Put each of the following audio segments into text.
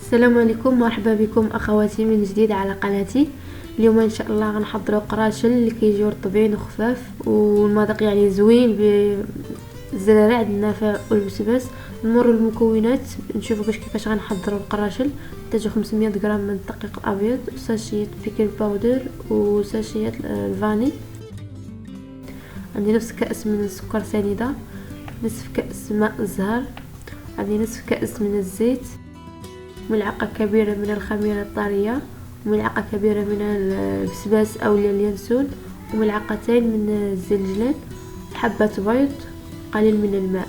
السلام عليكم، مرحبا بكم اخواتي من جديد على قناتي. اليوم ان شاء الله غنحضروا قراشل اللي كيجيو رطبين وخفاف والمذاق يعني زوين بالزرارع النافع والبسباس. نمر المكونات نشوفوا كيفاش غنحضروا القراشل. نحتاجو 500 غرام من الدقيق الابيض، ساشيه بيكين باودر وساشيه الفاني. عندي نصف كأس من السكر سنيده، نصف كأس ماء الزهر، عندي نصف كأس من الزيت، ملعقة كبيرة من الخميرة الطرية، وملعقة كبيرة من البسباس أو اليانسون، وملعقتين من الزنجلان، حبة بيض، قليل من الماء.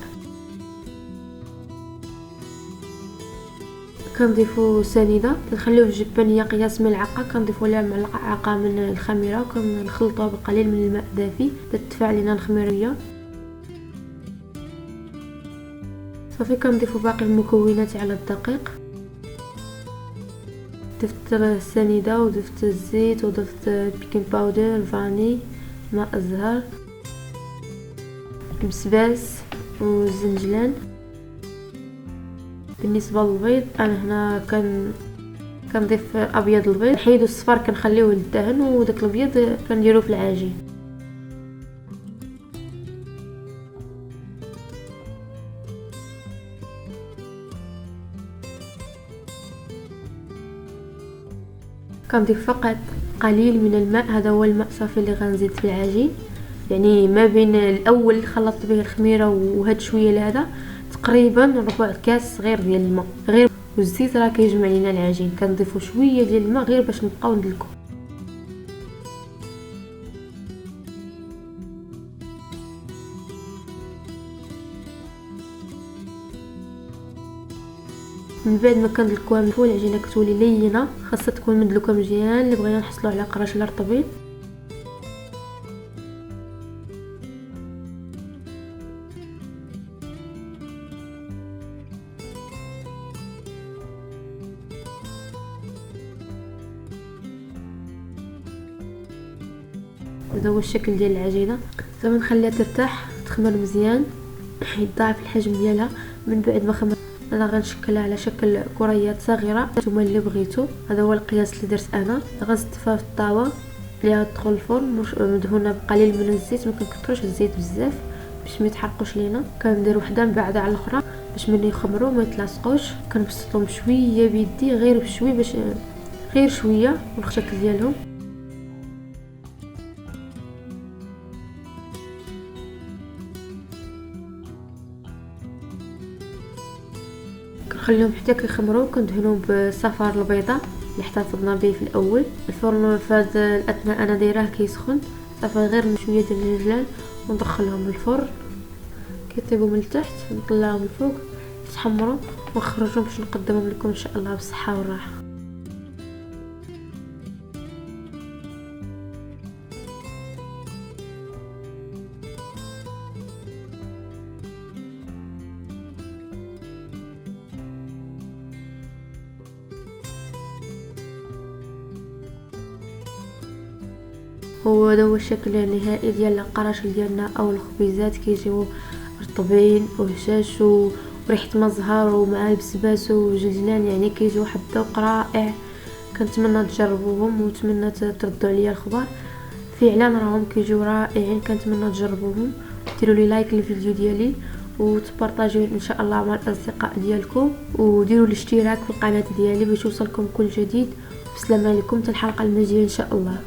كنضيفو سنيدة، كنخليوه في جبانية قياس ملعقة، كنضيفو ليها ملعقة من الخميرة وكنخلطوها بقليل من الماء دافي تدفع لينا الخميرية. صافي كنضيفو باقي المكونات على الدقيق. ضفت السنيده وضفت الزيت وضفت بيكين باودر، فاني، ماء الزهر، البسباس والزنجلان. بالنسبه للبيض انا هنا كنضيف ابيض البيض، نحيدو الصفار كنخليوه للدهن، وداك الابيض كنديروه في العجين. كنضيف فقط قليل من الماء، هذا هو الماء صافي اللي غنزيد في العجين. يعني ما بين الاول اللي خلطت به الخميره وهاد شويه لهذا تقريبا ربع كاس صغير ديال الماء غير، والزيت راه كيجمع لينا العجين. كنضيفوا شويه ديال الماء غير باش نبقاو ندلكو. من بعد ما كندلكوها من فوق العجينه كتولي لينه، خاصها تكون مدلوكه مزيان اللي بغينا نحصلوا على قراشل رطبين. هذا هو الشكل ديال العجينه. صافي نخليها ترتاح تخمر مزيان، يتضاعف الحجم ديالها. من بعد ما خمر انا غنشكلها على شكل كريات صغيره نتوما اللي بغيتو. هذا هو القياس اللي درت انا. غنزتفها في الطاوه اللي غتدخل الفرن مدهونه بقليل من الزيت، ما كنكثروش الزيت بزاف باش ما يتحرقوش لينا. كندير وحده من بعد على الاخرى باش ملي يخمروا ما يتلاصقوش. كنبسطهم شويه بيدي غير بشوي باش غير شويه والشكل ديالهم. كنخليهم حتى كيخمروا. كندهنهم بصفار البيضه اللي احتفظنا به في الاول. الفرن في هذا الاثناء انا دايراه كيسخن، صافي غير شويه ديال الرجلان وندخلهم للفرن كيطيبوا من التحت، نطلعهم الفوق يتحمروا ونخرجهم باش نقدمهم لكم ان شاء الله بالصحه والراحه. وهذا هو الشكل النهائي ديال القراشل ديالنا او الخبيزات. كيجيو رطبين وهشاش وريحه ما زهر ومع البسباس وجلجلان، يعني كيجيو واحد الذوق رائع. كنتمنى تجربوهم ونتمنى تردوا عليا الخبر. فعلا راهم كيجيو رائعين، كنتمنى تجربوهم. ديروا لي لايك للفيديو ديالي وتبارطاجيو ان شاء الله مع الاصدقاء ديالكم، وديروا الاشتراك في القناه ديالي باش يوصلكم كل جديد. بسلامه عليكم، حتى الحلقه المجايه ان شاء الله.